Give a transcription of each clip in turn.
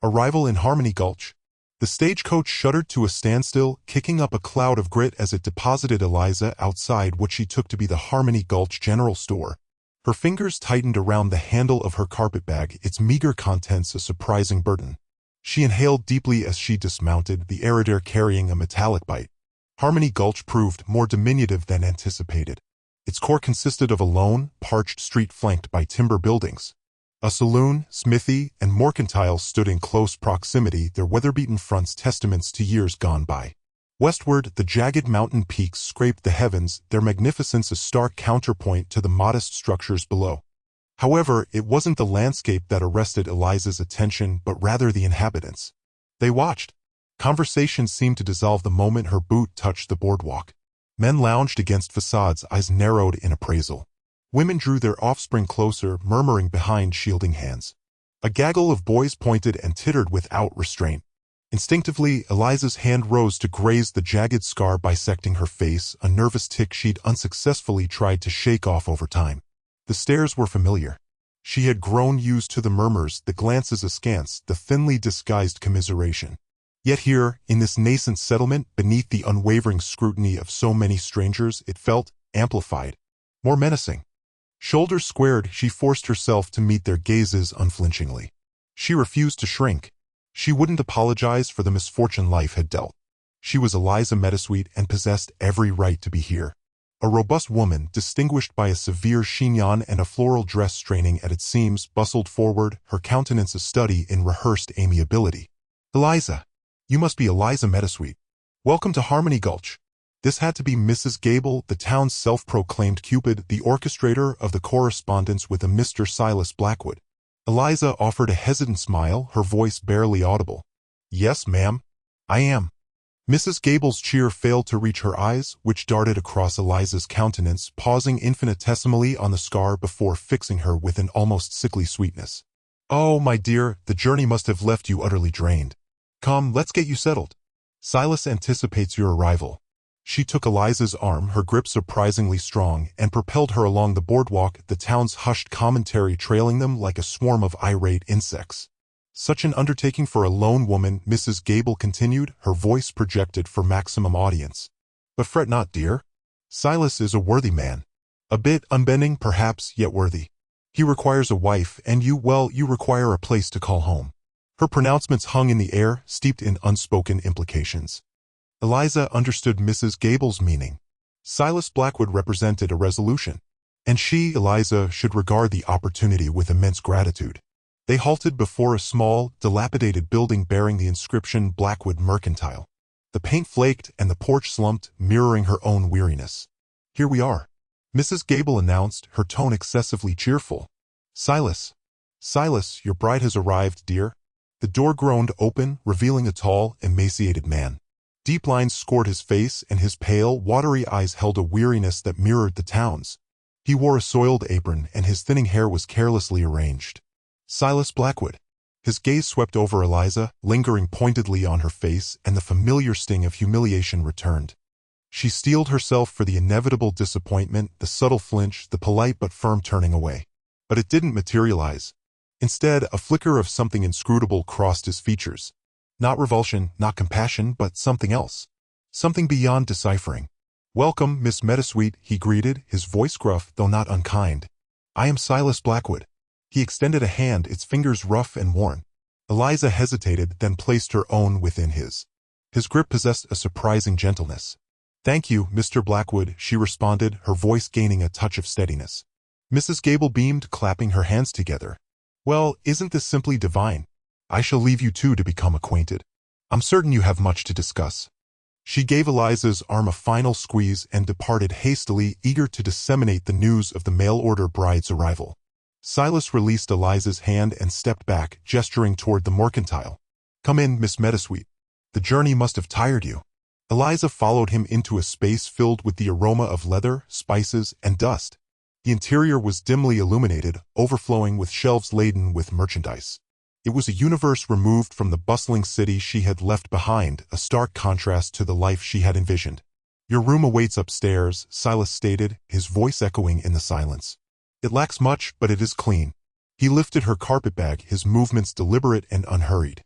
Arrival in Harmony Gulch. The stagecoach shuddered to a standstill, kicking up a cloud of grit as it deposited Eliza outside what she took to be the Harmony Gulch General Store. Her fingers tightened around the handle of her carpetbag, its meager contents a surprising burden. She inhaled deeply as she dismounted, the air carrying a metallic bite. Harmony Gulch proved more diminutive than anticipated. Its core consisted of a lone, parched street flanked by timber buildings. A saloon, smithy, and mercantile stood in close proximity, their weather-beaten fronts testaments to years gone by. Westward, the jagged mountain peaks scraped the heavens, their magnificence a stark counterpoint to the modest structures below. However, it wasn't the landscape that arrested Eliza's attention, but rather the inhabitants. They watched. Conversation seemed to dissolve the moment her boot touched the boardwalk. Men lounged against facades, eyes narrowed in appraisal. Women drew their offspring closer, murmuring behind shielding hands. A gaggle of boys pointed and tittered without restraint. Instinctively, Eliza's hand rose to graze the jagged scar bisecting her face, a nervous tick she'd unsuccessfully tried to shake off over time. The stares were familiar. She had grown used to the murmurs, the glances askance, the thinly disguised commiseration. Yet here, in this nascent settlement, beneath the unwavering scrutiny of so many strangers, it felt amplified, more menacing. Shoulders squared, she forced herself to meet their gazes unflinchingly. She refused to shrink. She wouldn't apologize for the misfortune life had dealt. She was Eliza Meadowsweet and possessed every right to be here. A robust woman, distinguished by a severe chignon and a floral dress straining at its seams, bustled forward, her countenance a study in rehearsed amiability. "Eliza, you must be Eliza Meadowsweet. Welcome to Harmony Gulch." This had to be Mrs. Gable, the town's self-proclaimed Cupid, the orchestrator of the correspondence with a Mr. Silas Blackwood. Eliza offered a hesitant smile, her voice barely audible. "Yes, ma'am. I am." Mrs. Gable's cheer failed to reach her eyes, which darted across Eliza's countenance, pausing infinitesimally on the scar before fixing her with an almost sickly sweetness. "Oh, my dear, the journey must have left you utterly drained. Come, let's get you settled. Silas anticipates your arrival." She took Eliza's arm, her grip surprisingly strong, and propelled her along the boardwalk, the town's hushed commentary trailing them like a swarm of irate insects. "Such an undertaking for a lone woman," Mrs. Gable continued, her voice projected for maximum audience. "But fret not, dear. Silas is a worthy man. A bit unbending, perhaps, yet worthy. He requires a wife, and you require a place to call home." Her pronouncements hung in the air, steeped in unspoken implications. Eliza understood Mrs. Gable's meaning. Silas Blackwood represented a resolution, and she, Eliza, should regard the opportunity with immense gratitude. They halted before a small, dilapidated building bearing the inscription Blackwood Mercantile. The paint flaked and the porch slumped, mirroring her own weariness. "Here we are," Mrs. Gable announced, her tone excessively cheerful. Silas, your bride has arrived, dear." The door groaned open, revealing a tall, emaciated man. Deep lines scored his face, and his pale, watery eyes held a weariness that mirrored the town's. He wore a soiled apron, and his thinning hair was carelessly arranged. Silas Blackwood. His gaze swept over Eliza, lingering pointedly on her face, and the familiar sting of humiliation returned. She steeled herself for the inevitable disappointment, the subtle flinch, the polite but firm turning away. But it didn't materialize. Instead, a flicker of something inscrutable crossed his features. Not revulsion, not compassion, but something else. Something beyond deciphering. "Welcome, Miss Meadowsweet," he greeted, his voice gruff, though not unkind. "I am Silas Blackwood." He extended a hand, its fingers rough and worn. Eliza hesitated, then placed her own within his. His grip possessed a surprising gentleness. "Thank you, Mr. Blackwood," she responded, her voice gaining a touch of steadiness. Mrs. Gable beamed, clapping her hands together. "Well, isn't this simply divine? I shall leave you two to become acquainted. I'm certain you have much to discuss." She gave Eliza's arm a final squeeze and departed hastily, eager to disseminate the news of the mail-order bride's arrival. Silas released Eliza's hand and stepped back, gesturing toward the mercantile. "Come in, Miss Meadowsweet. The journey must have tired you." Eliza followed him into a space filled with the aroma of leather, spices, and dust. The interior was dimly illuminated, overflowing with shelves laden with merchandise. It was a universe removed from the bustling city she had left behind, a stark contrast to the life she had envisioned. "Your room awaits upstairs," Silas stated, his voice echoing in the silence. "It lacks much, but it is clean." He lifted her carpetbag, his movements deliberate and unhurried.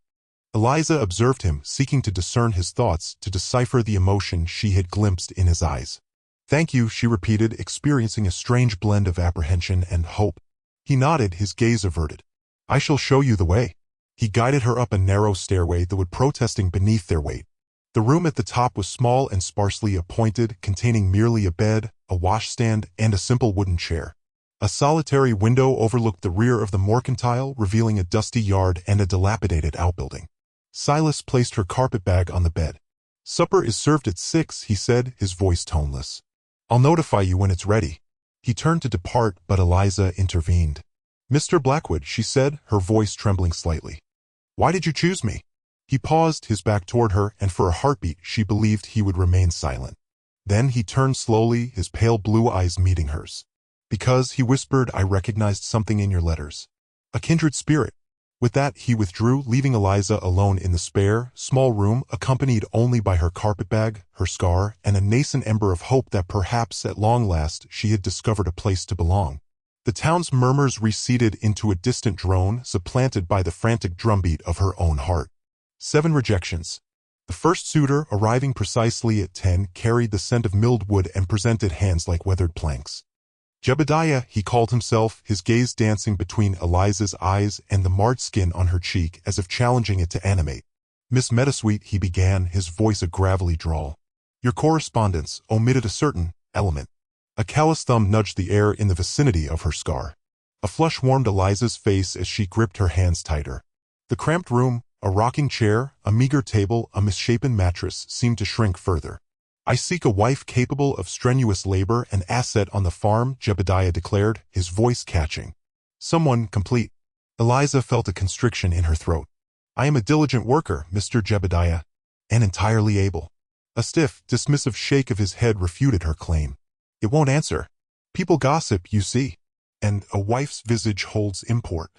Eliza observed him, seeking to discern his thoughts, to decipher the emotion she had glimpsed in his eyes. "Thank you," she repeated, experiencing a strange blend of apprehension and hope. He nodded, his gaze averted. "I shall show you the way." He guided her up a narrow stairway that would protesting beneath their weight. The room at the top was small and sparsely appointed, containing merely a bed, a washstand, and a simple wooden chair. A solitary window overlooked the rear of the mercantile, revealing a dusty yard and a dilapidated outbuilding. Silas placed her carpet bag on the bed. "Supper is served at 6, he said, his voice toneless. "I'll notify you when it's ready." He turned to depart, but Eliza intervened. "Mr. Blackwood," she said, her voice trembling slightly. "Why did you choose me?" He paused, his back toward her, and for a heartbeat she believed he would remain silent. Then he turned slowly, his pale blue eyes meeting hers. "Because," he whispered, "I recognized something in your letters. A kindred spirit." With that, he withdrew, leaving Eliza alone in the spare, small room, accompanied only by her carpetbag, her scar, and a nascent ember of hope that perhaps, at long last, she had discovered a place to belong. The town's murmurs receded into a distant drone, supplanted by the frantic drumbeat of her own heart. 7 rejections. The first suitor, arriving precisely at 10, carried the scent of milled wood and presented hands like weathered planks. "Jebediah," he called himself, his gaze dancing between Eliza's eyes and the marred skin on her cheek as if challenging it to animate. "Miss Meadowsweet," he began, his voice a gravelly drawl. "Your correspondence omitted a certain element." A callous thumb nudged the air in the vicinity of her scar. A flush warmed Eliza's face as she gripped her hands tighter. The cramped room, a rocking chair, a meager table, a misshapen mattress seemed to shrink further. "I seek a wife capable of strenuous labor, an asset on the farm," Jebediah declared, his voice catching. "Someone complete." Eliza felt a constriction in her throat. "I am a diligent worker, Mr. Jebediah, and entirely able." A stiff, dismissive shake of his head refuted her claim. "It won't answer. People gossip, you see, and a wife's visage holds import."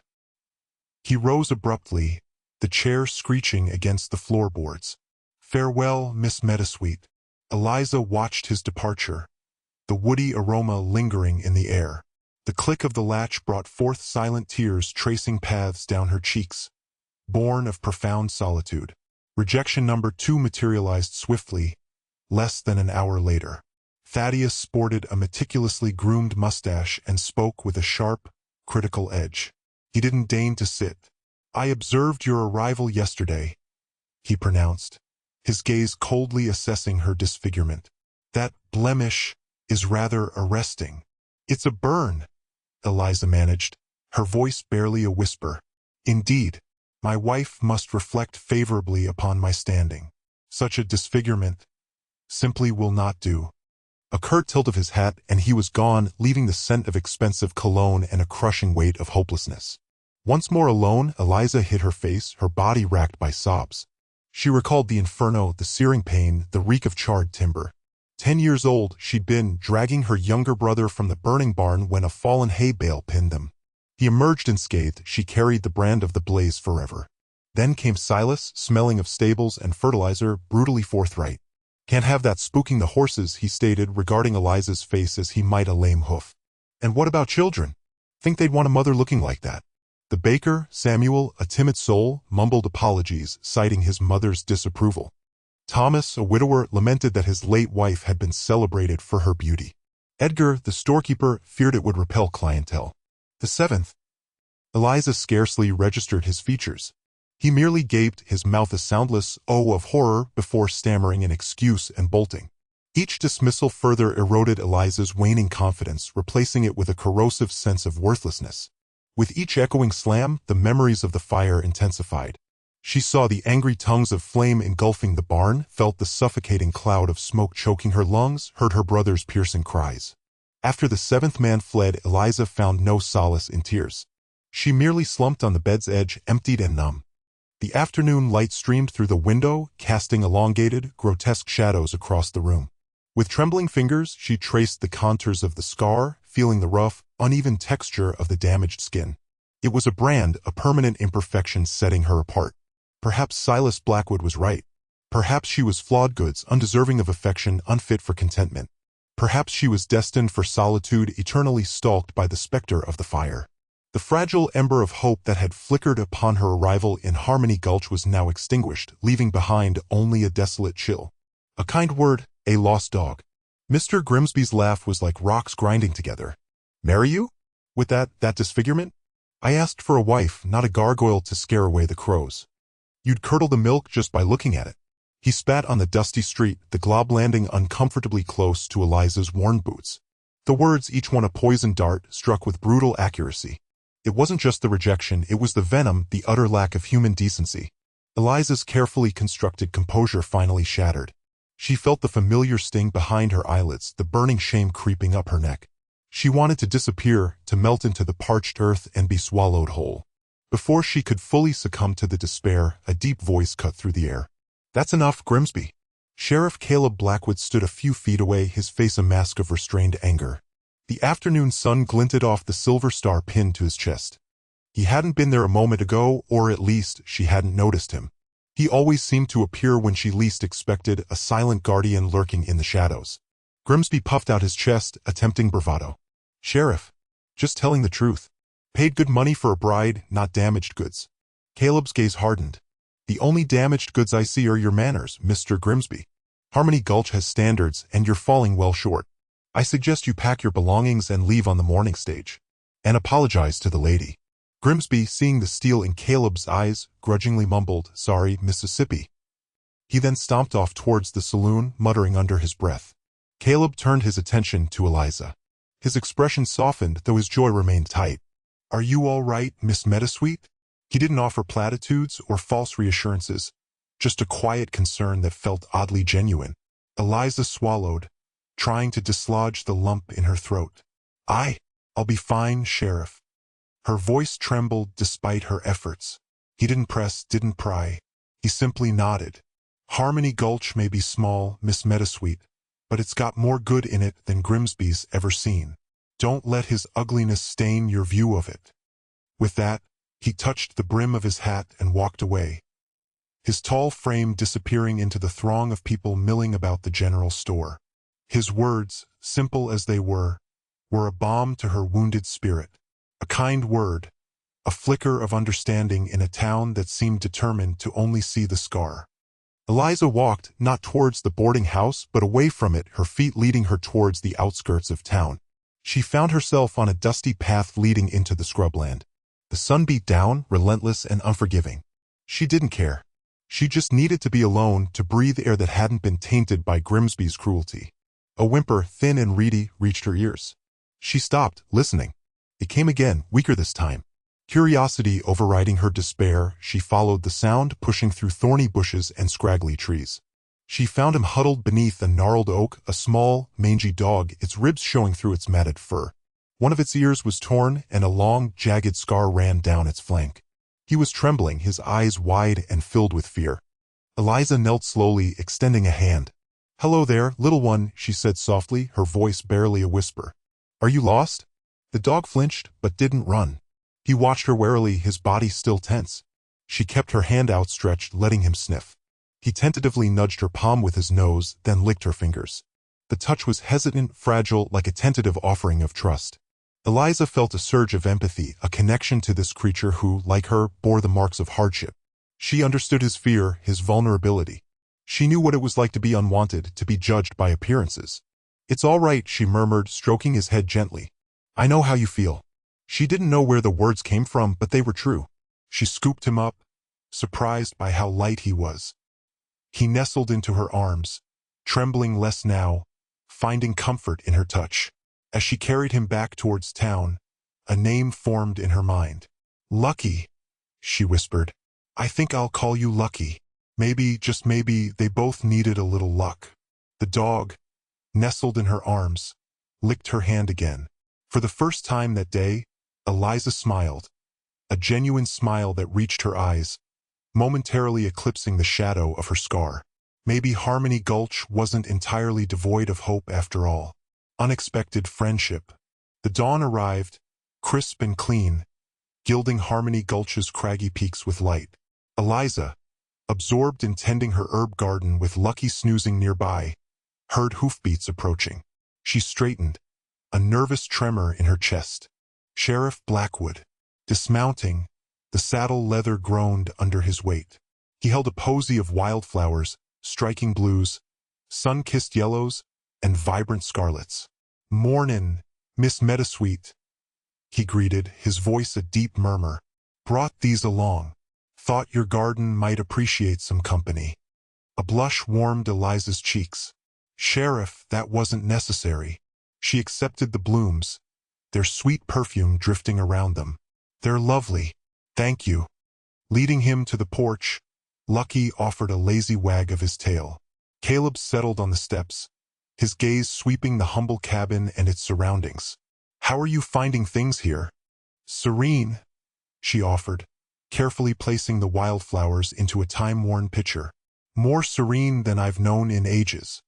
He rose abruptly, the chair screeching against the floorboards. "Farewell, Miss Meadowsweet." Eliza watched his departure, the woody aroma lingering in the air. The click of the latch brought forth silent tears tracing paths down her cheeks, born of profound solitude. Rejection number 2 materialized swiftly, less than an hour later. Thaddeus sported a meticulously groomed mustache and spoke with a sharp, critical edge. He didn't deign to sit. "I observed your arrival yesterday," he pronounced, his gaze coldly assessing her disfigurement. "That blemish is rather arresting." "It's a burn," Eliza managed, her voice barely a whisper. "Indeed, my wife must reflect favorably upon my standing. Such a disfigurement simply will not do." A curt tilt of his hat, and he was gone, leaving the scent of expensive cologne and a crushing weight of hopelessness. Once more alone, Eliza hid her face, her body racked by sobs. She recalled the inferno, the searing pain, the reek of charred timber. 10 years old, she'd been dragging her younger brother from the burning barn when a fallen hay bale pinned them. He emerged unscathed, she carried the brand of the blaze forever. Then came Silas, smelling of stables and fertilizer, brutally forthright. "Can't have that spooking the horses," he stated, regarding Eliza's face as he might a lame hoof. "And what about children? Think they'd want a mother looking like that?" The baker, Samuel, a timid soul, mumbled apologies, citing his mother's disapproval. Thomas, a widower, lamented that his late wife had been celebrated for her beauty. Edgar, the storekeeper, feared it would repel clientele. The 7th. Eliza scarcely registered his features. He merely gaped, his mouth a soundless "oh" of horror, before stammering an excuse and bolting. Each dismissal further eroded Eliza's waning confidence, replacing it with a corrosive sense of worthlessness. With each echoing slam, the memories of the fire intensified. She saw the angry tongues of flame engulfing the barn, felt the suffocating cloud of smoke choking her lungs, heard her brother's piercing cries. After the 7th man fled, Eliza found no solace in tears. She merely slumped on the bed's edge, emptied and numb. The afternoon light streamed through the window, casting elongated, grotesque shadows across the room. With trembling fingers, she traced the contours of the scar, feeling the rough, uneven texture of the damaged skin. It was a brand, a permanent imperfection setting her apart. Perhaps Silas Blackwood was right. Perhaps she was flawed goods, undeserving of affection, unfit for contentment. Perhaps she was destined for solitude, eternally stalked by the specter of the fire. The fragile ember of hope that had flickered upon her arrival in Harmony Gulch was now extinguished, leaving behind only a desolate chill. A kind word, a lost dog. Mr. Grimsby's laugh was like rocks grinding together. Marry you? With that disfigurement? I asked for a wife, not a gargoyle to scare away the crows. You'd curdle the milk just by looking at it. He spat on the dusty street, the glob landing uncomfortably close to Eliza's worn boots. The words, each one a poisoned dart, struck with brutal accuracy. It wasn't just the rejection, it was the venom, the utter lack of human decency. Eliza's carefully constructed composure finally shattered. She felt the familiar sting behind her eyelids, the burning shame creeping up her neck. She wanted to disappear, to melt into the parched earth and be swallowed whole. Before she could fully succumb to the despair, a deep voice cut through the air. That's enough, Grimsby. Sheriff Caleb Blackwood stood a few feet away, his face a mask of restrained anger. The afternoon sun glinted off the silver star pinned to his chest. He hadn't been there a moment ago, or at least she hadn't noticed him. He always seemed to appear when she least expected, a silent guardian lurking in the shadows. Grimsby puffed out his chest, attempting bravado. Sheriff. Just telling the truth. Paid good money for a bride, not damaged goods. Caleb's gaze hardened. The only damaged goods I see are your manners, Mr. Grimsby. Harmony Gulch has standards, and you're falling well short. I suggest you pack your belongings and leave on the morning stage. And apologize to the lady. Grimsby, seeing the steel in Caleb's eyes, grudgingly mumbled, Sorry, Mississippi. He then stomped off towards the saloon, muttering under his breath. Caleb turned his attention to Eliza. His expression softened, though his joy remained tight. Are you all right, Miss Meadowsweet? He didn't offer platitudes or false reassurances, just a quiet concern that felt oddly genuine. Eliza swallowed, trying to dislodge the lump in her throat. I'll be fine, Sheriff. Her voice trembled despite her efforts. He didn't press, didn't pry. He simply nodded. Harmony Gulch may be small, Miss Meadowsweet, but it's got more good in it than Grimsby's ever seen. Don't let his ugliness stain your view of it. With that, he touched the brim of his hat and walked away, his tall frame disappearing into the throng of people milling about the general store. His words, simple as they were a balm to her wounded spirit. A kind word, a flicker of understanding in a town that seemed determined to only see the scar. Eliza walked, not towards the boarding house, but away from it, her feet leading her towards the outskirts of town. She found herself on a dusty path leading into the scrubland. The sun beat down, relentless and unforgiving. She didn't care. She just needed to be alone, to breathe air that hadn't been tainted by Grimsby's cruelty. A whimper, thin and reedy, reached her ears. She stopped, listening. It came again, weaker this time. Curiosity overriding her despair, she followed the sound, pushing through thorny bushes and scraggly trees. She found him huddled beneath a gnarled oak, a small, mangy dog, its ribs showing through its matted fur. One of its ears was torn, and a long, jagged scar ran down its flank. He was trembling, his eyes wide and filled with fear. Eliza knelt slowly, extending a hand. Hello there, little one, she said softly, her voice barely a whisper. Are you lost? The dog flinched, but didn't run. He watched her warily, his body still tense. She kept her hand outstretched, letting him sniff. He tentatively nudged her palm with his nose, then licked her fingers. The touch was hesitant, fragile, like a tentative offering of trust. Eliza felt a surge of empathy, a connection to this creature who, like her, bore the marks of hardship. She understood his fear, his vulnerability. She knew what it was like to be unwanted, to be judged by appearances. It's all right, she murmured, stroking his head gently. I know how you feel. She didn't know where the words came from, but they were true. She scooped him up, surprised by how light he was. He nestled into her arms, trembling less now, finding comfort in her touch. As she carried him back towards town, a name formed in her mind. Lucky, she whispered. I think I'll call you Lucky. Maybe, just maybe, they both needed a little luck. The dog, nestled in her arms, licked her hand again. For the first time that day, Eliza smiled, a genuine smile that reached her eyes, momentarily eclipsing the shadow of her scar. Maybe Harmony Gulch wasn't entirely devoid of hope after all. Unexpected friendship. The dawn arrived, crisp and clean, gilding Harmony Gulch's craggy peaks with light. Eliza, absorbed in tending her herb garden with Lucky snoozing nearby, heard hoofbeats approaching. She straightened, a nervous tremor in her chest. Sheriff Blackwood. Dismounting, the saddle leather groaned under his weight. He held a posy of wildflowers, striking blues, sun-kissed yellows, and vibrant scarlets. "Mornin', Miss Meadowsweet," he greeted, his voice a deep murmur. "Brought these along. Thought your garden might appreciate some company." A blush warmed Eliza's cheeks. "Sheriff, that wasn't necessary." She accepted the blooms, their sweet perfume drifting around them. "They're lovely. Thank you." Leading him to the porch, Lucky offered a lazy wag of his tail. Caleb settled on the steps, his gaze sweeping the humble cabin and its surroundings. "How are you finding things here?" "Serene," she offered, carefully placing the wildflowers into a time-worn pitcher. "More serene than I've known in ages."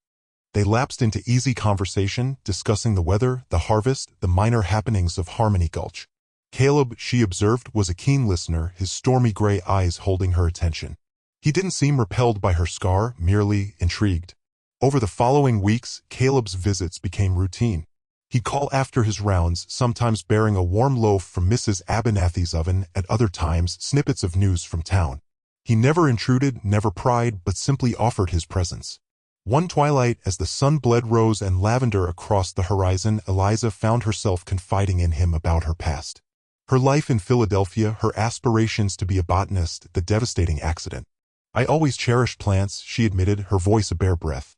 They lapsed into easy conversation, discussing the weather, the harvest, the minor happenings of Harmony Gulch. Caleb, she observed, was a keen listener, his stormy gray eyes holding her attention. He didn't seem repelled by her scar, merely intrigued. Over the following weeks, Caleb's visits became routine. He'd call after his rounds, sometimes bearing a warm loaf from Mrs. Abernathy's oven, at other times snippets of news from town. He never intruded, never pried, but simply offered his presence. One twilight, as the sun bled rose and lavender across the horizon, Eliza found herself confiding in him about her past. Her life in Philadelphia, her aspirations to be a botanist, the devastating accident. "I always cherished plants," she admitted, her voice a bare breath.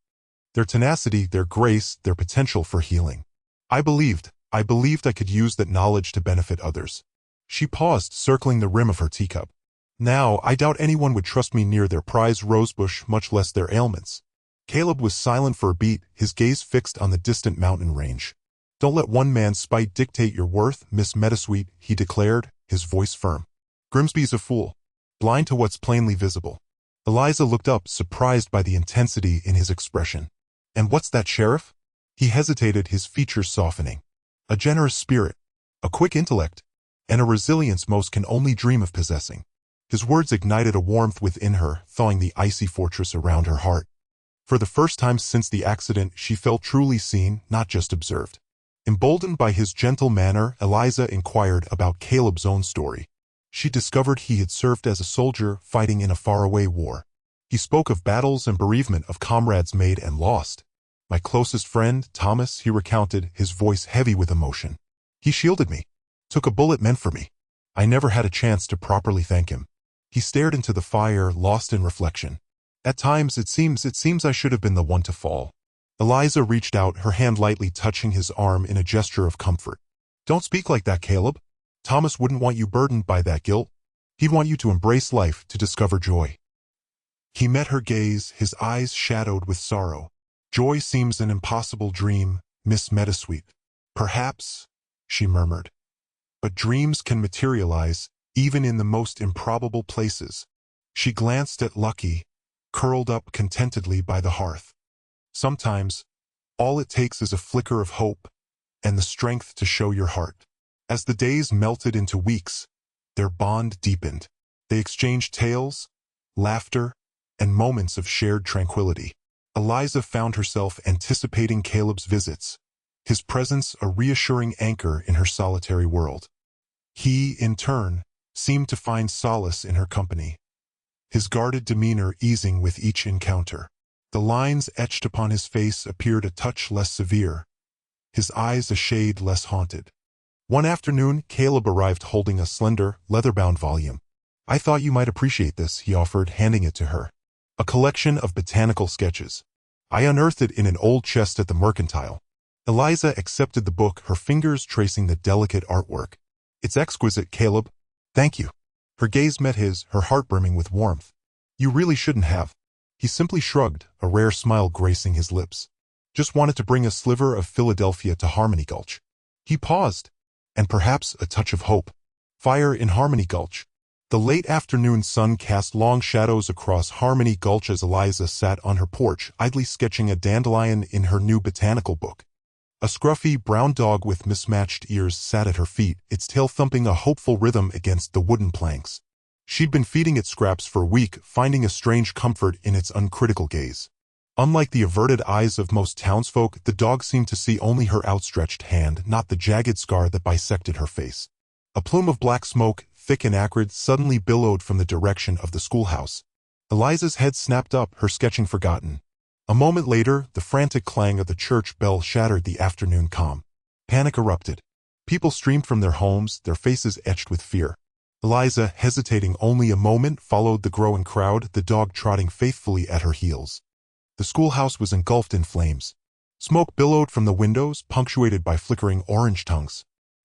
"Their tenacity, their grace, their potential for healing. I believed I could use that knowledge to benefit others." She paused, circling the rim of her teacup. "Now, I doubt anyone would trust me near their prized rosebush, much less their ailments." Caleb was silent for a beat, his gaze fixed on the distant mountain range. "Don't let one man's spite dictate your worth, Miss Meadowsweet," he declared, his voice firm. "Grimsby's a fool, blind to what's plainly visible." Eliza looked up, surprised by the intensity in his expression. "And what's that, Sheriff?" He hesitated, his features softening. "A generous spirit, a quick intellect, and a resilience most can only dream of possessing." His words ignited a warmth within her, thawing the icy fortress around her heart. For the first time since the accident, she felt truly seen, not just observed. Emboldened by his gentle manner, Eliza inquired about Caleb's own story. She discovered he had served as a soldier, fighting in a faraway war. He spoke of battles and bereavement, of comrades made and lost. "My closest friend, Thomas," he recounted, his voice heavy with emotion. "He shielded me, took a bullet meant for me. I never had a chance to properly thank him." He stared into the fire, lost in reflection. "At times it seems I should have been the one to fall." Eliza reached out, her hand lightly touching his arm in a gesture of comfort. "Don't speak like that, Caleb. Thomas wouldn't want you burdened by that guilt. He'd want you to embrace life, to discover joy." He met her gaze, his eyes shadowed with sorrow. "Joy seems an impossible dream, Miss Meadowsweet." "Perhaps," she murmured. "But dreams can materialize, even in the most improbable places." She glanced at Lucky, curled up contentedly by the hearth. "Sometimes, all it takes is a flicker of hope, and the strength to show your heart." As the days melted into weeks, their bond deepened. They exchanged tales, laughter, and moments of shared tranquility. Eliza found herself anticipating Caleb's visits, his presence a reassuring anchor in her solitary world. He, in turn, seemed to find solace in her company, his guarded demeanor easing with each encounter. The lines etched upon his face appeared a touch less severe, his eyes a shade less haunted. One afternoon, Caleb arrived holding a slender, leather-bound volume. "I thought you might appreciate this," he offered, handing it to her. "A collection of botanical sketches. I unearthed it in an old chest at the Mercantile." Eliza accepted the book, her fingers tracing the delicate artwork. "It's exquisite, Caleb. Thank you." Her gaze met his, her heart brimming with warmth. "You really shouldn't have." He simply shrugged, a rare smile gracing his lips. "Just wanted to bring a sliver of Philadelphia to Harmony Gulch." He paused, and perhaps a touch of hope. Fire in Harmony Gulch. The late afternoon sun cast long shadows across Harmony Gulch as Eliza sat on her porch, idly sketching a dandelion in her new botanical book. A scruffy brown dog with mismatched ears sat at her feet, its tail thumping a hopeful rhythm against the wooden planks. She'd been feeding it scraps for a week, finding a strange comfort in its uncritical gaze. Unlike the averted eyes of most townsfolk, the dog seemed to see only her outstretched hand, not the jagged scar that bisected her face. A plume of black smoke, thick and acrid, suddenly billowed from the direction of the schoolhouse. Eliza's head snapped up, her sketching forgotten. A moment later, the frantic clang of the church bell shattered the afternoon calm. Panic erupted. People streamed from their homes, their faces etched with fear. Eliza, hesitating only a moment, followed the growing crowd, the dog trotting faithfully at her heels. The schoolhouse was engulfed in flames. Smoke billowed from the windows, punctuated by flickering orange tongues.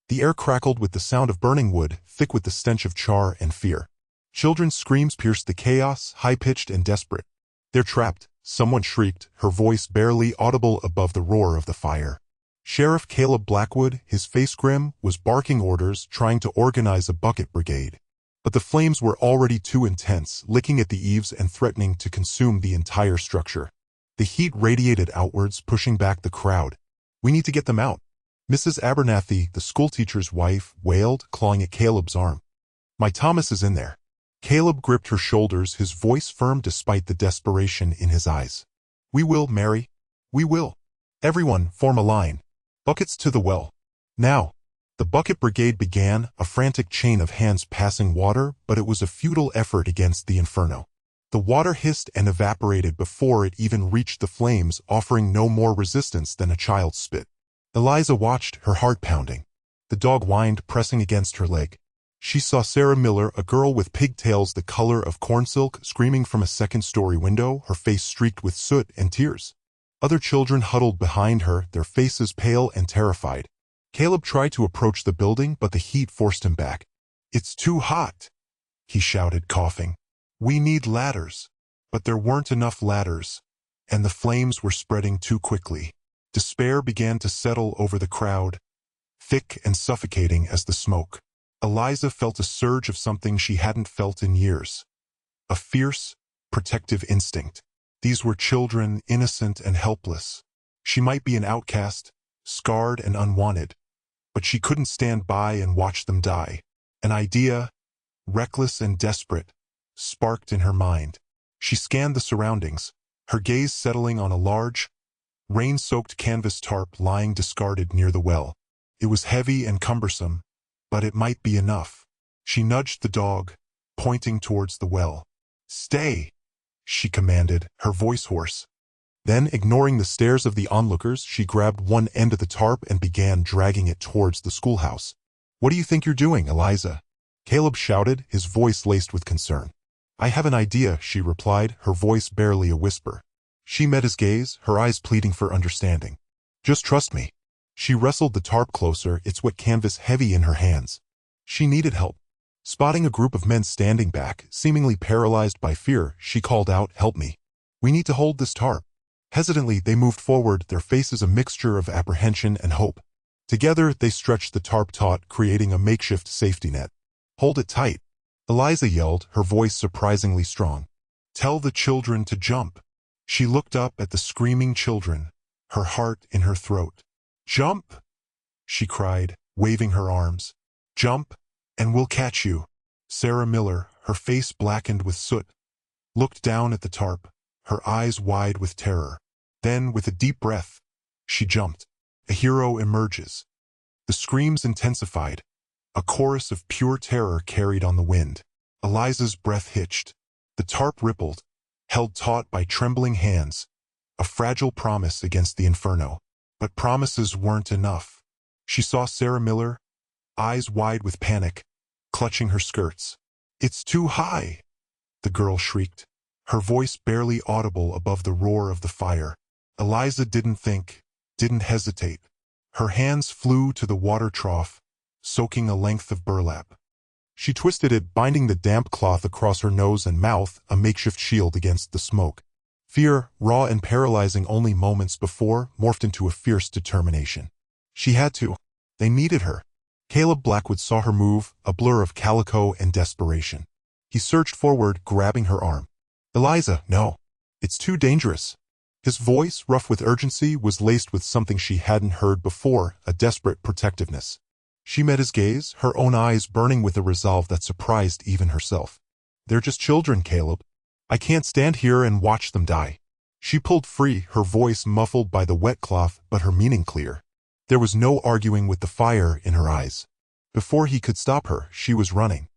The air crackled with the sound of burning wood, thick with the stench of char and fear. Children's screams pierced the chaos, high-pitched and desperate. "They're trapped," someone shrieked, her voice barely audible above the roar of the fire. Sheriff Caleb Blackwood, his face grim, was barking orders, trying to organize a bucket brigade. But the flames were already too intense, licking at the eaves and threatening to consume the entire structure. The heat radiated outwards, pushing back the crowd. "We need to get them out." Mrs. Abernathy, the schoolteacher's wife, wailed, clawing at Caleb's arm. "My Thomas is in there." Caleb gripped her shoulders, his voice firm despite the desperation in his eyes. "We will, Mary. We will. Everyone, form a line. Buckets to the well. Now." The bucket brigade began, a frantic chain of hands passing water, but it was a futile effort against the inferno. The water hissed and evaporated before it even reached the flames, offering no more resistance than a child's spit. Eliza watched, her heart pounding. The dog whined, pressing against her leg. She saw Sarah Miller, a girl with pigtails the color of cornsilk, screaming from a second-story window, her face streaked with soot and tears. Other children huddled behind her, their faces pale and terrified. Caleb tried to approach the building, but the heat forced him back. "It's too hot," he shouted, coughing. "We need ladders." But there weren't enough ladders, and the flames were spreading too quickly. Despair began to settle over the crowd, thick and suffocating as the smoke. Eliza felt a surge of something she hadn't felt in years. A fierce, protective instinct. These were children, innocent and helpless. She might be an outcast, scarred and unwanted, but she couldn't stand by and watch them die. An idea, reckless and desperate, sparked in her mind. She scanned the surroundings, her gaze settling on a large, rain-soaked canvas tarp lying discarded near the well. It was heavy and cumbersome, but it might be enough. She nudged the dog, pointing towards the well. "Stay," she commanded, her voice hoarse. Then, ignoring the stares of the onlookers, she grabbed one end of the tarp and began dragging it towards the schoolhouse. "What do you think you're doing, Eliza?" Caleb shouted, his voice laced with concern. "I have an idea," she replied, her voice barely a whisper. She met his gaze, her eyes pleading for understanding. "Just trust me." She wrestled the tarp closer, its wet canvas heavy in her hands. She needed help. Spotting a group of men standing back, seemingly paralyzed by fear, she called out, "Help me. We need to hold this tarp." Hesitantly, they moved forward, their faces a mixture of apprehension and hope. Together, they stretched the tarp taut, creating a makeshift safety net. "Hold it tight," Eliza yelled, her voice surprisingly strong. "Tell the children to jump." She looked up at the screaming children, her heart in her throat. "Jump!" she cried, waving her arms. "Jump, and we'll catch you." Sarah Miller, her face blackened with soot, looked down at the tarp, her eyes wide with terror. Then, with a deep breath, she jumped. A hero emerges. The screams intensified. A chorus of pure terror carried on the wind. Eliza's breath hitched. The tarp rippled, held taut by trembling hands, a fragile promise against the inferno. But promises weren't enough. She saw Sarah Miller, eyes wide with panic, clutching her skirts. "It's too high," the girl shrieked, her voice barely audible above the roar of the fire. Eliza didn't think, didn't hesitate. Her hands flew to the water trough, soaking a length of burlap. She twisted it, binding the damp cloth across her nose and mouth, a makeshift shield against the smoke. Fear, raw and paralyzing only moments before, morphed into a fierce determination. She had to. They needed her. Caleb Blackwood saw her move, a blur of calico and desperation. He surged forward, grabbing her arm. "Eliza, no. It's too dangerous." His voice, rough with urgency, was laced with something she hadn't heard before, a desperate protectiveness. She met his gaze, her own eyes burning with a resolve that surprised even herself. "They're just children, Caleb. I can't stand here and watch them die." She pulled free, her voice muffled by the wet cloth, but her meaning clear. There was no arguing with the fire in her eyes. Before he could stop her, she was running.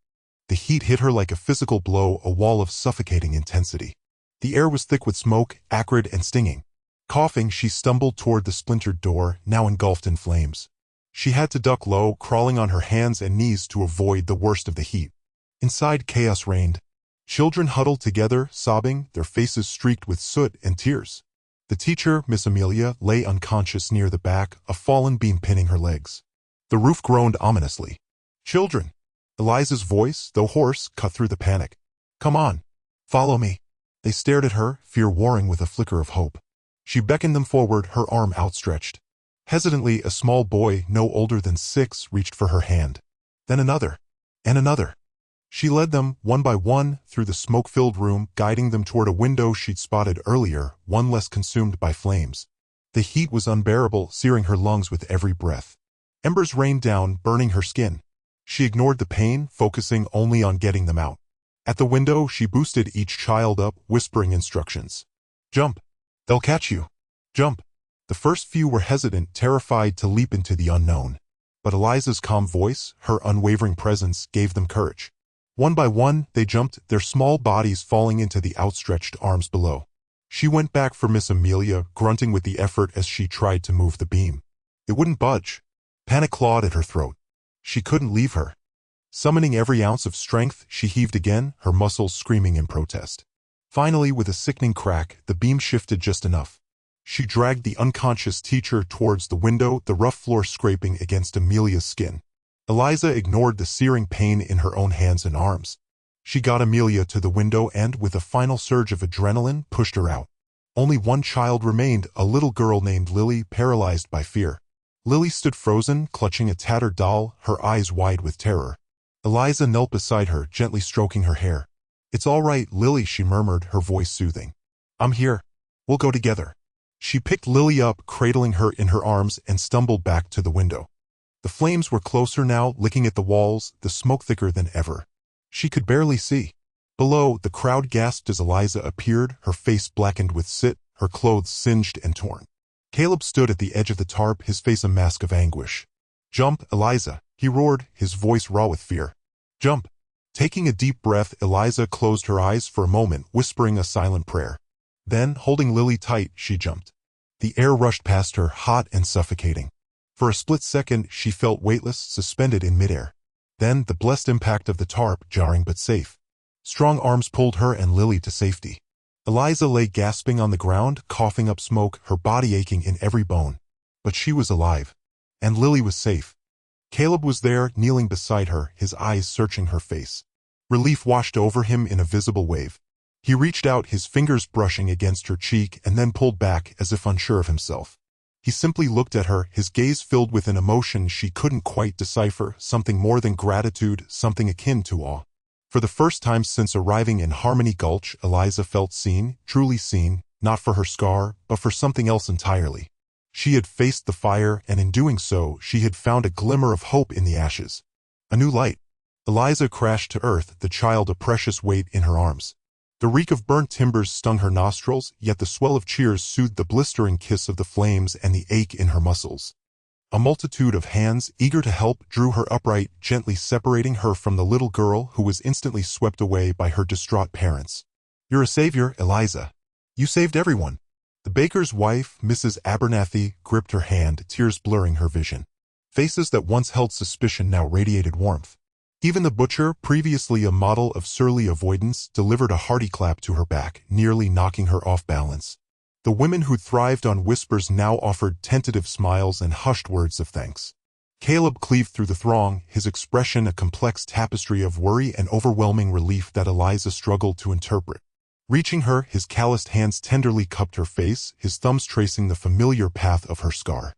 The heat hit her like a physical blow, a wall of suffocating intensity. The air was thick with smoke, acrid and stinging. Coughing, she stumbled toward the splintered door, now engulfed in flames. She had to duck low, crawling on her hands and knees to avoid the worst of the heat. Inside, chaos reigned. Children huddled together, sobbing, their faces streaked with soot and tears. The teacher, Miss Amelia, lay unconscious near the back, a fallen beam pinning her legs. The roof groaned ominously. "Children!" Eliza's voice, though hoarse, cut through the panic. "Come on. Follow me." They stared at her, fear warring with a flicker of hope. She beckoned them forward, her arm outstretched. Hesitantly, a small boy, no older than 6, reached for her hand. Then another. And another. She led them, one by one, through the smoke-filled room, guiding them toward a window she'd spotted earlier, one less consumed by flames. The heat was unbearable, searing her lungs with every breath. Embers rained down, burning her skin. She ignored the pain, focusing only on getting them out. At the window, she boosted each child up, whispering instructions. "Jump. They'll catch you. Jump." The first few were hesitant, terrified to leap into the unknown. But Eliza's calm voice, her unwavering presence, gave them courage. One by one, they jumped, their small bodies falling into the outstretched arms below. She went back for Miss Amelia, grunting with the effort as she tried to move the beam. It wouldn't budge. Panic clawed at her throat. She couldn't leave her. Summoning every ounce of strength, she heaved again, her muscles screaming in protest. Finally, with a sickening crack, the beam shifted just enough. She dragged the unconscious teacher towards the window, the rough floor scraping against Amelia's skin. Eliza ignored the searing pain in her own hands and arms. She got Amelia to the window and, with a final surge of adrenaline, pushed her out. Only one child remained, a little girl named Lily, paralyzed by fear. Lily stood frozen, clutching a tattered doll, her eyes wide with terror. Eliza knelt beside her, gently stroking her hair. "It's all right, Lily," she murmured, her voice soothing. "I'm here. We'll go together." She picked Lily up, cradling her in her arms, and stumbled back to the window. The flames were closer now, licking at the walls, the smoke thicker than ever. She could barely see. Below, the crowd gasped as Eliza appeared, her face blackened with soot, her clothes singed and torn. Caleb stood at the edge of the tarp, his face a mask of anguish. "Jump, Eliza," he roared, his voice raw with fear. "Jump." Taking a deep breath, Eliza closed her eyes for a moment, whispering a silent prayer. Then, holding Lily tight, she jumped. The air rushed past her, hot and suffocating. For a split second, she felt weightless, suspended in midair. Then, the blessed impact of the tarp, jarring but safe. Strong arms pulled her and Lily to safety. Eliza lay gasping on the ground, coughing up smoke, her body aching in every bone. But she was alive. And Lily was safe. Caleb was there, kneeling beside her, his eyes searching her face. Relief washed over him in a visible wave. He reached out, his fingers brushing against her cheek, and then pulled back, as if unsure of himself. He simply looked at her, his gaze filled with an emotion she couldn't quite decipher, something more than gratitude, something akin to awe. For the first time since arriving in Harmony Gulch, Eliza felt seen, truly seen, not for her scar, but for something else entirely. She had faced the fire, and in doing so, she had found a glimmer of hope in the ashes. A new light. Eliza crashed to earth, the child a precious weight in her arms. The reek of burnt timbers stung her nostrils, yet the swell of cheers soothed the blistering kiss of the flames and the ache in her muscles. A multitude of hands, eager to help, drew her upright, gently separating her from the little girl who was instantly swept away by her distraught parents. "You're a savior, Eliza. You saved everyone." The baker's wife, Mrs. Abernathy, gripped her hand, tears blurring her vision. Faces that once held suspicion now radiated warmth. Even the butcher, previously a model of surly avoidance, delivered a hearty clap to her back, nearly knocking her off balance. The women who thrived on whispers now offered tentative smiles and hushed words of thanks. Caleb cleaved through the throng, his expression a complex tapestry of worry and overwhelming relief that Eliza struggled to interpret. Reaching her, his calloused hands tenderly cupped her face, his thumbs tracing the familiar path of her scar.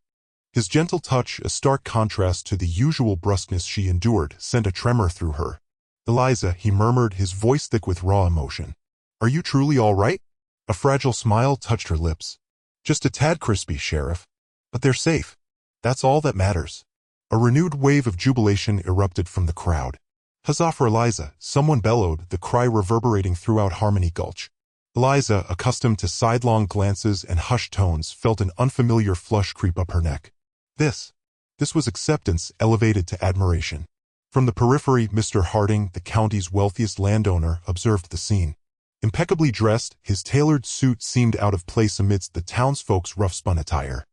His gentle touch, a stark contrast to the usual brusqueness she endured, sent a tremor through her. "Eliza," he murmured, his voice thick with raw emotion. "Are you truly all right?" A fragile smile touched her lips. "Just a tad crispy, Sheriff. But they're safe. That's all that matters." A renewed wave of jubilation erupted from the crowd. "Huzzah for Eliza," someone bellowed, the cry reverberating throughout Harmony Gulch. Eliza, accustomed to sidelong glances and hushed tones, felt an unfamiliar flush creep up her neck. This This was acceptance elevated to admiration. From the periphery, Mr. Harding, the county's wealthiest landowner, observed the scene. Impeccably dressed, his tailored suit seemed out of place amidst the townsfolk's rough-spun attire.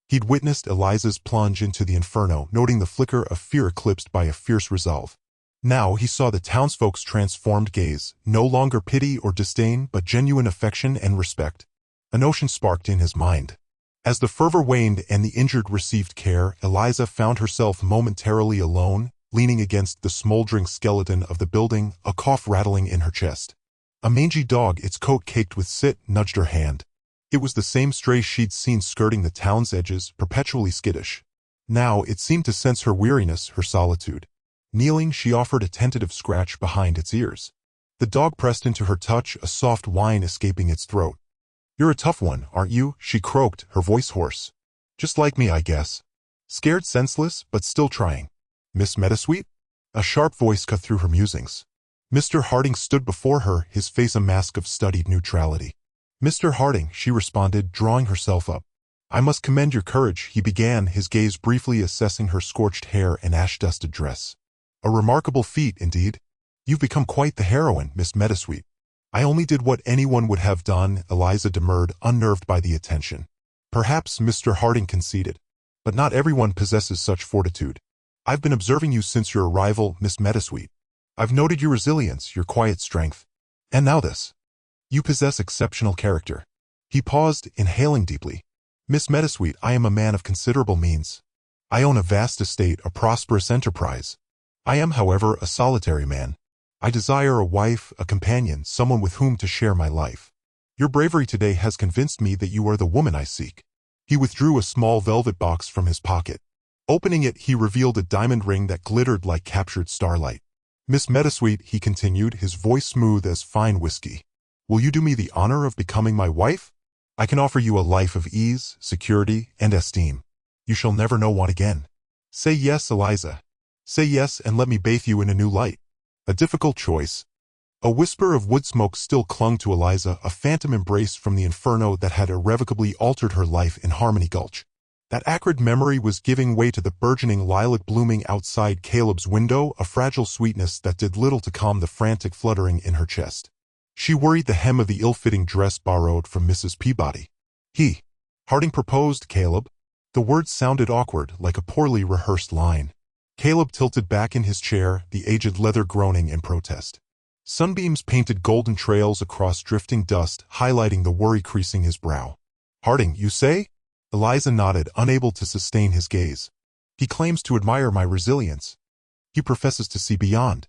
He'd witnessed Eliza's plunge into the inferno, noting the flicker of fear eclipsed by a fierce resolve. Now he saw the townsfolk's transformed gaze, no longer pity or disdain, but genuine affection and respect. A notion sparked in his mind. As the fervor waned and the injured received care, Eliza found herself momentarily alone, leaning against the smoldering skeleton of the building, a cough rattling in her chest. A mangy dog, its coat caked with soot, nudged her hand. It was the same stray she'd seen skirting the town's edges, perpetually skittish. Now it seemed to sense her weariness, her solitude. Kneeling, she offered a tentative scratch behind its ears. The dog pressed into her touch, a soft whine escaping its throat. "You're a tough one, aren't you?" she croaked, her voice hoarse. "Just like me, I guess. Scared senseless, but still trying. Miss Meadowsweet?" A sharp voice cut through her musings. Mr. Harding stood before her, his face a mask of studied neutrality. "Mr. Harding," she responded, drawing herself up. "I must commend your courage," he began, his gaze briefly assessing her scorched hair and ash-dusted dress. "A remarkable feat, indeed. You've become quite the heroine, Miss Meadowsweet." "I only did what anyone would have done," Eliza demurred, unnerved by the attention. "Perhaps," Mr. Harding conceded. "But not everyone possesses such fortitude. I've been observing you since your arrival, Miss Meadowsweet. I've noted your resilience, your quiet strength. And now this. You possess exceptional character." He paused, inhaling deeply. "Miss Meadowsweet, I am a man of considerable means. I own a vast estate, a prosperous enterprise. I am, however, a solitary man. I desire a wife, a companion, someone with whom to share my life. Your bravery today has convinced me that you are the woman I seek." He withdrew a small velvet box from his pocket. Opening it, he revealed a diamond ring that glittered like captured starlight. "Miss Meadowsweet," he continued, his voice smooth as fine whiskey, "will you do me the honor of becoming my wife? I can offer you a life of ease, security, and esteem. You shall never know want again. Say yes, Eliza. Say yes, and let me bathe you in a new light." A difficult choice. A whisper of wood smoke still clung to Eliza, a phantom embrace from the inferno that had irrevocably altered her life in Harmony Gulch. That acrid memory was giving way to the burgeoning lilac blooming outside Caleb's window, a fragile sweetness that did little to calm the frantic fluttering in her chest. She worried the hem of the ill-fitting dress borrowed from Mrs. Peabody. Harding proposed, Caleb. The words sounded awkward, like a poorly rehearsed line. Caleb tilted back in his chair, the aged leather groaning in protest. Sunbeams painted golden trails across drifting dust, highlighting the worry creasing his brow. "Harding, you say?" Eliza nodded, unable to sustain his gaze. "He claims to admire my resilience. He professes to see beyond."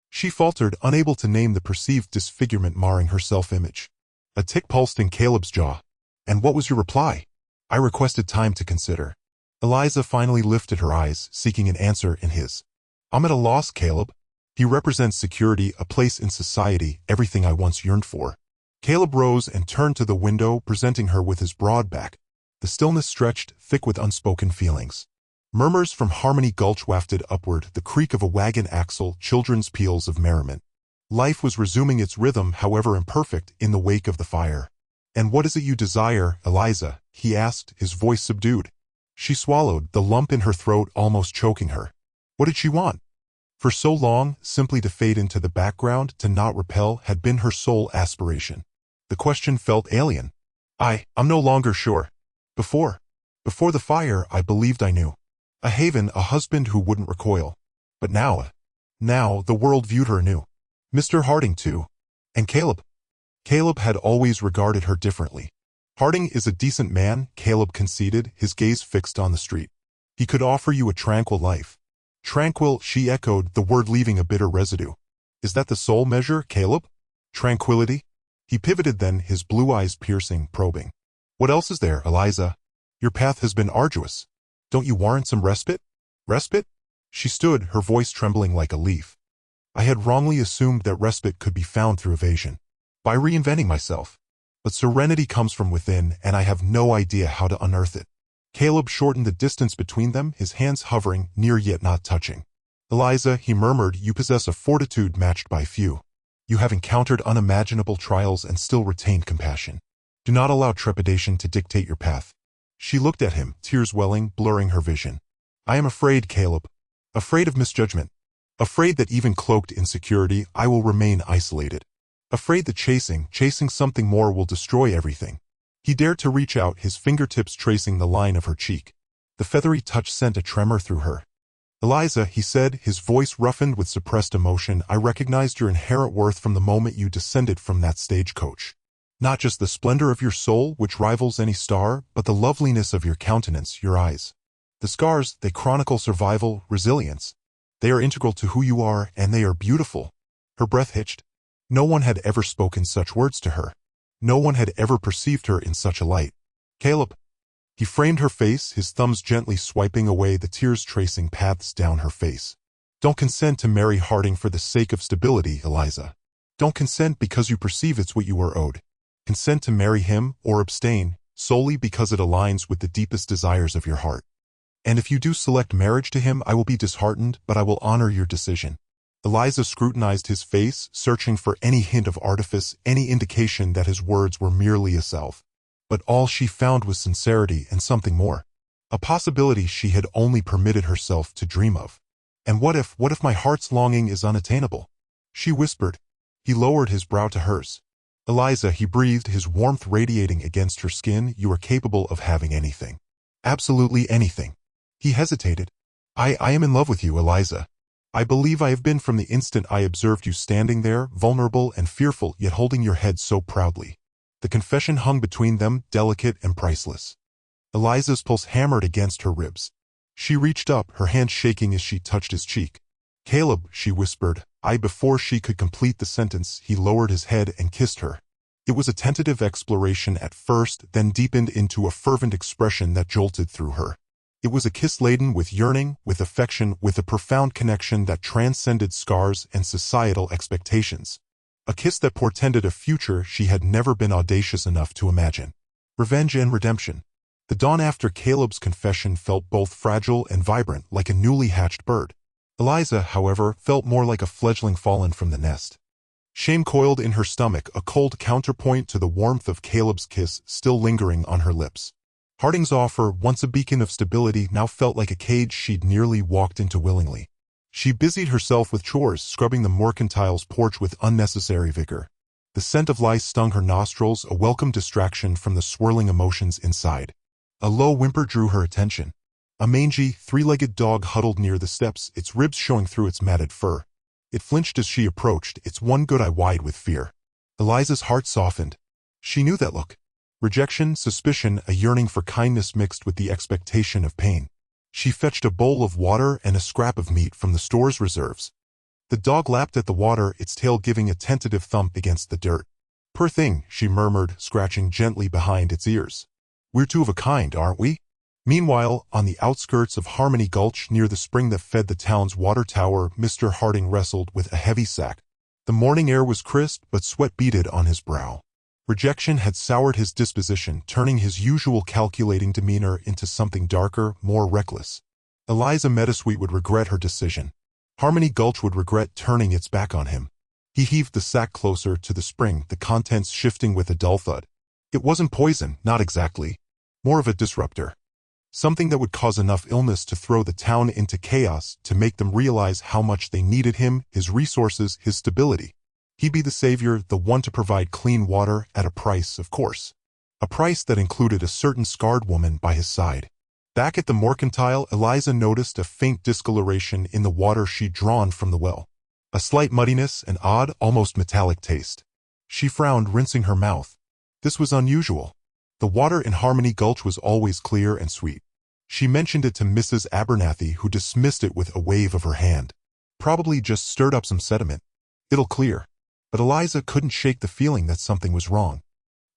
She faltered, unable to name the perceived disfigurement marring her self-image. A tick pulsed in Caleb's jaw. "And what was your reply?" "I requested time to consider." Eliza finally lifted her eyes, seeking an answer in his. "I'm at a loss, Caleb. He represents security, a place in society, everything I once yearned for." Caleb rose and turned to the window, presenting her with his broad back. The stillness stretched, thick with unspoken feelings. Murmurs from Harmony Gulch wafted upward, the creak of a wagon axle, children's peals of merriment. Life was resuming its rhythm, however imperfect, in the wake of the fire. "And what is it you desire, Eliza?" he asked, his voice subdued. She swallowed, the lump in her throat almost choking her. What did she want? For so long, simply to fade into the background, to not repel, had been her sole aspiration. The question felt alien. I'm no longer sure. Before the fire, I believed I knew. A haven, a husband who wouldn't recoil. But now the world viewed her anew. Mr. Harding, too. And Caleb. Caleb had always regarded her differently. "Harding is a decent man," Caleb conceded, his gaze fixed on the street. "He could offer you a tranquil life." "Tranquil," she echoed, the word leaving a bitter residue. "Is that the sole measure, Caleb? Tranquility?" He pivoted then, his blue eyes piercing, probing. "What else is there, Eliza? Your path has been arduous. Don't you warrant some respite?" "Respite?" She stood, her voice trembling like a leaf. "I had wrongly assumed that respite could be found through evasion. By reinventing myself. But serenity comes from within, and I have no idea how to unearth it." Caleb shortened the distance between them, his hands hovering, near yet not touching. "Eliza," he murmured, "you possess a fortitude matched by few. You have encountered unimaginable trials and still retained compassion. Do not allow trepidation to dictate your path." She looked at him, tears welling, blurring her vision. I am afraid, Caleb. Afraid of misjudgment. Afraid that even cloaked in security, I will remain isolated. Afraid that chasing something more will destroy everything. He dared to reach out, his fingertips tracing the line of her cheek. The feathery touch sent a tremor through her. Eliza, he said, his voice roughened with suppressed emotion, I recognized your inherent worth from the moment you descended from that stagecoach. Not just the splendor of your soul, which rivals any star, but the loveliness of your countenance, your eyes. The scars, they chronicle survival, resilience. They are integral to who you are, and they are beautiful. Her breath hitched. No one had ever spoken such words to her. No one had ever perceived her in such a light. Caleb. He framed her face, his thumbs gently swiping away the tears tracing paths down her face. Don't consent to marry Harding for the sake of stability, Eliza. Don't consent because you perceive it's what you are owed. Consent to marry him, or abstain, solely because it aligns with the deepest desires of your heart. And if you do select marriage to him, I will be disheartened, but I will honor your decision. Eliza scrutinized his face, searching for any hint of artifice, any indication that his words were merely a salve. But all she found was sincerity and something more. A possibility she had only permitted herself to dream of. And what if my heart's longing is unattainable? She whispered. He lowered his brow to hers. Eliza, he breathed, his warmth radiating against her skin, you are capable of having anything. Absolutely anything. He hesitated. I am in love with you, Eliza. I believe I have been from the instant I observed you standing there, vulnerable and fearful, yet holding your head so proudly. The confession hung between them, delicate and priceless. Eliza's pulse hammered against her ribs. She reached up, her hand shaking as she touched his cheek. Caleb, she whispered. Before she could complete the sentence, he lowered his head and kissed her. It was a tentative exploration at first, then deepened into a fervent expression that jolted through her. It was a kiss laden with yearning, with affection, with a profound connection that transcended scars and societal expectations. A kiss that portended a future she had never been audacious enough to imagine. Revenge and redemption. The dawn after Caleb's confession felt both fragile and vibrant, like a newly hatched bird. Eliza, however, felt more like a fledgling fallen from the nest. Shame coiled in her stomach, a cold counterpoint to the warmth of Caleb's kiss still lingering on her lips. Harding's offer, once a beacon of stability, now felt like a cage she'd nearly walked into willingly. She busied herself with chores, scrubbing the mercantile's porch with unnecessary vigor. The scent of lice stung her nostrils, a welcome distraction from the swirling emotions inside. A low whimper drew her attention. A mangy, three-legged dog huddled near the steps, its ribs showing through its matted fur. It flinched as she approached, its one good eye wide with fear. Eliza's heart softened. She knew that look. Rejection, suspicion, a yearning for kindness mixed with the expectation of pain. She fetched a bowl of water and a scrap of meat from the store's reserves. The dog lapped at the water, its tail giving a tentative thump against the dirt. Poor thing, she murmured, scratching gently behind its ears. We're two of a kind, aren't we? Meanwhile, on the outskirts of Harmony Gulch near the spring that fed the town's water tower, Mr. Harding wrestled with a heavy sack. The morning air was crisp, but sweat beaded on his brow. Rejection had soured his disposition, turning his usual calculating demeanor into something darker, more reckless. Eliza Meadowsweet would regret her decision. Harmony Gulch would regret turning its back on him. He heaved the sack closer to the spring, the contents shifting with a dull thud. It wasn't poison, not exactly. More of a disruptor. Something that would cause enough illness to throw the town into chaos, to make them realize how much they needed him, his resources, his stability. He'd be the savior, the one to provide clean water, at a price, of course. A price that included a certain scarred woman by his side. Back at the mercantile, Eliza noticed a faint discoloration in the water she'd drawn from the well. A slight muddiness, an odd, almost metallic taste. She frowned, rinsing her mouth. This was unusual. The water in Harmony Gulch was always clear and sweet. She mentioned it to Mrs. Abernathy, who dismissed it with a wave of her hand. Probably just stirred up some sediment. It'll clear. But Eliza couldn't shake the feeling that something was wrong.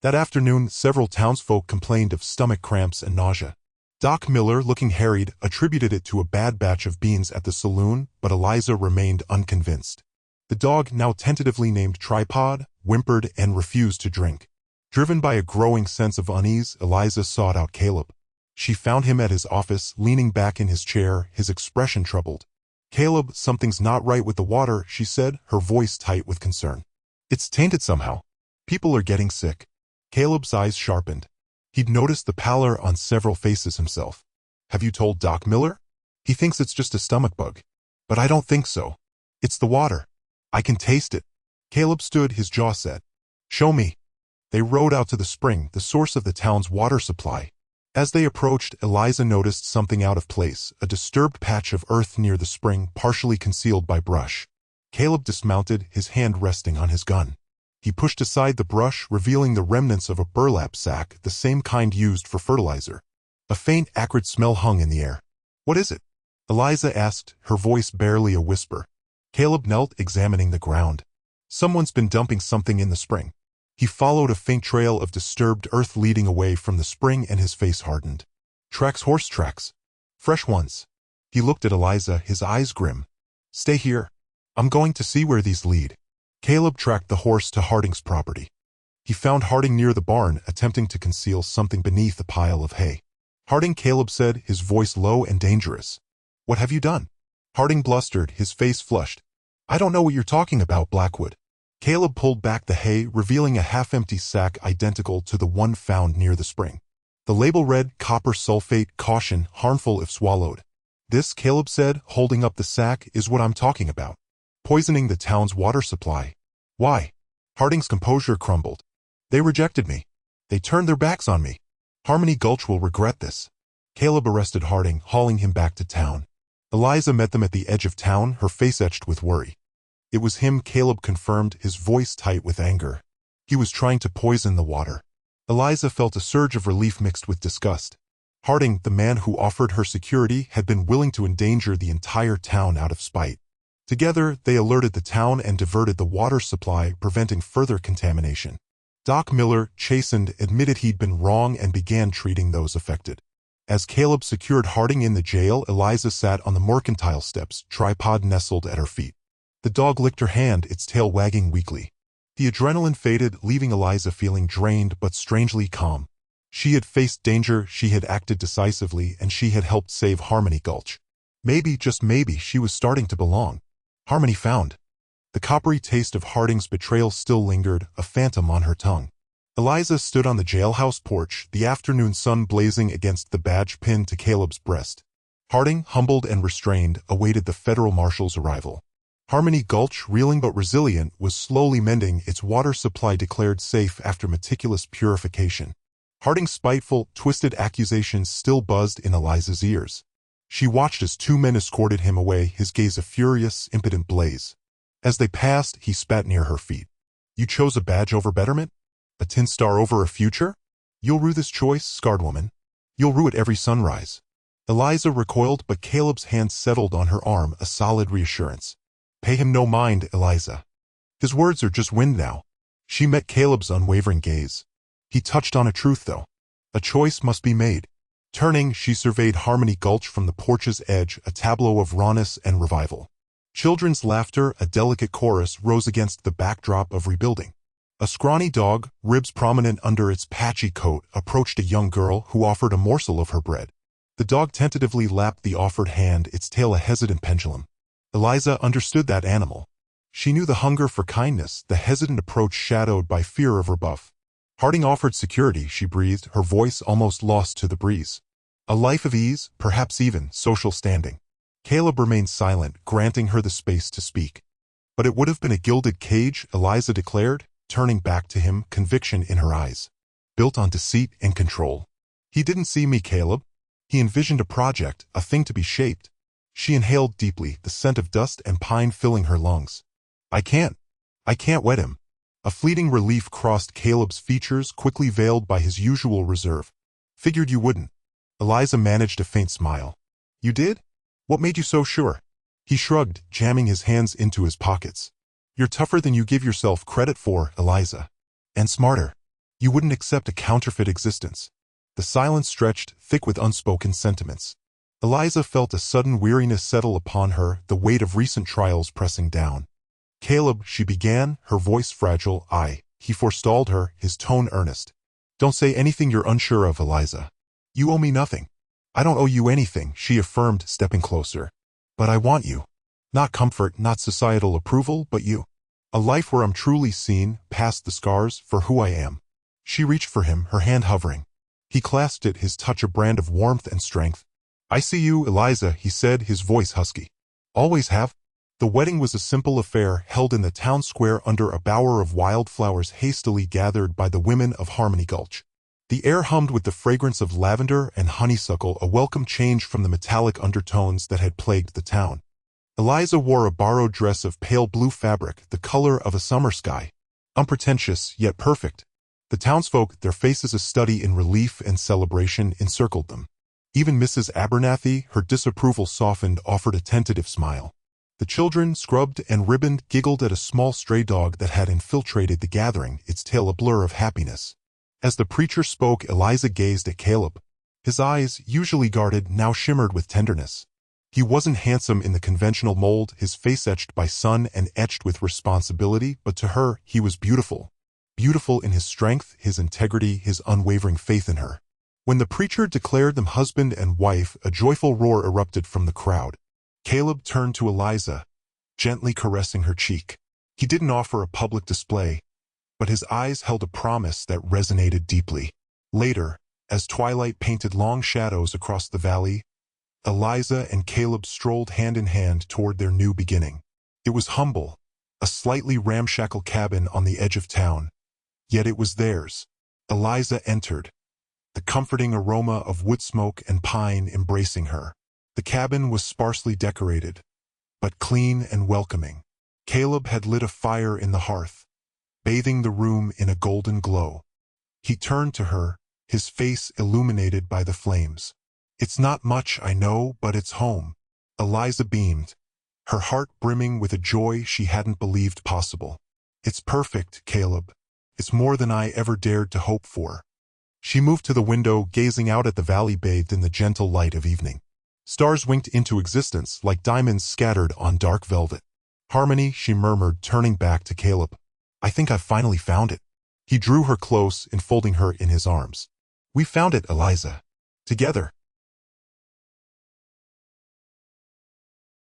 That afternoon, several townsfolk complained of stomach cramps and nausea. Doc Miller, looking harried, attributed it to a bad batch of beans at the saloon, but Eliza remained unconvinced. The dog, now tentatively named Tripod, whimpered and refused to drink. Driven by a growing sense of unease, Eliza sought out Caleb. She found him at his office, leaning back in his chair, his expression troubled. Caleb, something's not right with the water, she said, her voice tight with concern. It's tainted somehow. People are getting sick. Caleb's eyes sharpened. He'd noticed the pallor on several faces himself. Have you told Doc Miller? He thinks it's just a stomach bug. But I don't think so. It's the water. I can taste it. Caleb stood, his jaw set. Show me. They rode out to the spring, the source of the town's water supply. As they approached, Eliza noticed something out of place, a disturbed patch of earth near the spring, partially concealed by brush. Caleb dismounted, his hand resting on his gun. He pushed aside the brush, revealing the remnants of a burlap sack, the same kind used for fertilizer. A faint, acrid smell hung in the air. What is it? Eliza asked, her voice barely a whisper. Caleb knelt, examining the ground. Someone's been dumping something in the spring. He followed a faint trail of disturbed earth leading away from the spring, and his face hardened. Tracks, horse tracks. Fresh ones. He looked at Eliza, his eyes grim. Stay here. I'm going to see where these lead. Caleb tracked the horse to Harding's property. He found Harding near the barn, attempting to conceal something beneath a pile of hay. Harding, Caleb said, his voice low and dangerous. What have you done? Harding blustered, his face flushed. I don't know what you're talking about, Blackwood. Caleb pulled back the hay, revealing a half-empty sack identical to the one found near the spring. The label read, copper sulfate, caution, harmful if swallowed. This, Caleb said, holding up the sack, is what I'm talking about. Poisoning the town's water supply. Why? Harding's composure crumbled. They rejected me. They turned their backs on me. Harmony Gulch will regret this. Caleb arrested Harding, hauling him back to town. Eliza met them at the edge of town, her face etched with worry. It was him, Caleb confirmed, his voice tight with anger. He was trying to poison the water. Eliza felt a surge of relief mixed with disgust. Harding, the man who offered her security, had been willing to endanger the entire town out of spite. Together, they alerted the town and diverted the water supply, preventing further contamination. Doc Miller, chastened, admitted he'd been wrong and began treating those affected. As Caleb secured Harding in the jail, Eliza sat on the mercantile steps, tripod nestled at her feet. The dog licked her hand, its tail wagging weakly. The adrenaline faded, leaving Eliza feeling drained but strangely calm. She had faced danger, she had acted decisively, and she had helped save Harmony Gulch. Maybe, just maybe, she was starting to belong. Harmony found. The coppery taste of Harding's betrayal still lingered, a phantom on her tongue. Eliza stood on the jailhouse porch, the afternoon sun blazing against the badge pinned to Caleb's breast. Harding, humbled and restrained, awaited the federal marshal's arrival. Harmony Gulch, reeling but resilient, was slowly mending, its water supply declared safe after meticulous purification. Harding's spiteful, twisted accusations still buzzed in Eliza's ears. She watched as two men escorted him away, his gaze a furious, impotent blaze. As they passed, he spat near her feet. You chose a badge over betterment? A tin star over a future? You'll rue this choice, scarred woman. You'll rue it every sunrise. Eliza recoiled, but Caleb's hand settled on her arm, a solid reassurance. Pay him no mind, Eliza. His words are just wind now. She met Caleb's unwavering gaze. He touched on a truth, though. A choice must be made. Turning, she surveyed Harmony Gulch from the porch's edge, a tableau of rawness and revival. Children's laughter, a delicate chorus, rose against the backdrop of rebuilding. A scrawny dog, ribs prominent under its patchy coat, approached a young girl who offered a morsel of her bread. The dog tentatively lapped the offered hand, its tail a hesitant pendulum. Eliza understood that animal. She knew the hunger for kindness, the hesitant approach shadowed by fear of rebuff. Harding offered security, she breathed, her voice almost lost to the breeze. A life of ease, perhaps even social standing. Caleb remained silent, granting her the space to speak. But it would have been a gilded cage, Eliza declared, turning back to him, conviction in her eyes. Built on deceit and control. He didn't see me, Caleb. He envisioned a project, a thing to be shaped. She inhaled deeply, the scent of dust and pine filling her lungs. I can't wed him. A fleeting relief crossed Caleb's features, quickly veiled by his usual reserve. Figured you wouldn't. Eliza managed a faint smile. You did? What made you so sure? He shrugged, jamming his hands into his pockets. You're tougher than you give yourself credit for, Eliza. And smarter. You wouldn't accept a counterfeit existence. The silence stretched, thick with unspoken sentiments. Eliza felt a sudden weariness settle upon her, the weight of recent trials pressing down. Caleb, she began, her voice fragile. He forestalled her, his tone earnest. Don't say anything you're unsure of, Eliza. You owe me nothing. I don't owe you anything, she affirmed, stepping closer. But I want you. Not comfort, not societal approval, but you. A life where I'm truly seen, past the scars, for who I am. She reached for him, her hand hovering. He clasped it, his touch a brand of warmth and strength. "I see you, Eliza," he said, his voice husky. "Always have." The wedding was a simple affair held in the town square under a bower of wildflowers hastily gathered by the women of Harmony Gulch. The air hummed with the fragrance of lavender and honeysuckle, a welcome change from the metallic undertones that had plagued the town. Eliza wore a borrowed dress of pale blue fabric, the color of a summer sky. Unpretentious, yet perfect. The townsfolk, their faces a study in relief and celebration, encircled them. Even Mrs. Abernathy, her disapproval softened, offered a tentative smile. The children, scrubbed and ribboned, giggled at a small stray dog that had infiltrated the gathering, its tail a blur of happiness. As the preacher spoke, Eliza gazed at Caleb. His eyes, usually guarded, now shimmered with tenderness. He wasn't handsome in the conventional mold, his face etched by sun and etched with responsibility, but to her, he was beautiful. Beautiful in his strength, his integrity, his unwavering faith in her. When the preacher declared them husband and wife, a joyful roar erupted from the crowd. Caleb turned to Eliza, gently caressing her cheek. He didn't offer a public display, but his eyes held a promise that resonated deeply. Later, as twilight painted long shadows across the valley, Eliza and Caleb strolled hand in hand toward their new beginning. It was humble, a slightly ramshackle cabin on the edge of town, yet it was theirs. Eliza entered, the comforting aroma of wood smoke and pine embracing her. The cabin was sparsely decorated, but clean and welcoming. Caleb had lit a fire in the hearth, bathing the room in a golden glow. He turned to her, his face illuminated by the flames. "It's not much, I know, but it's home." Eliza beamed, her heart brimming with a joy she hadn't believed possible. "It's perfect, Caleb. It's more than I ever dared to hope for." She moved to the window, gazing out at the valley bathed in the gentle light of evening. Stars winked into existence like diamonds scattered on dark velvet. "Harmony," she murmured, turning back to Caleb. "I think I've finally found it." He drew her close, enfolding her in his arms. "We found it, Eliza. Together."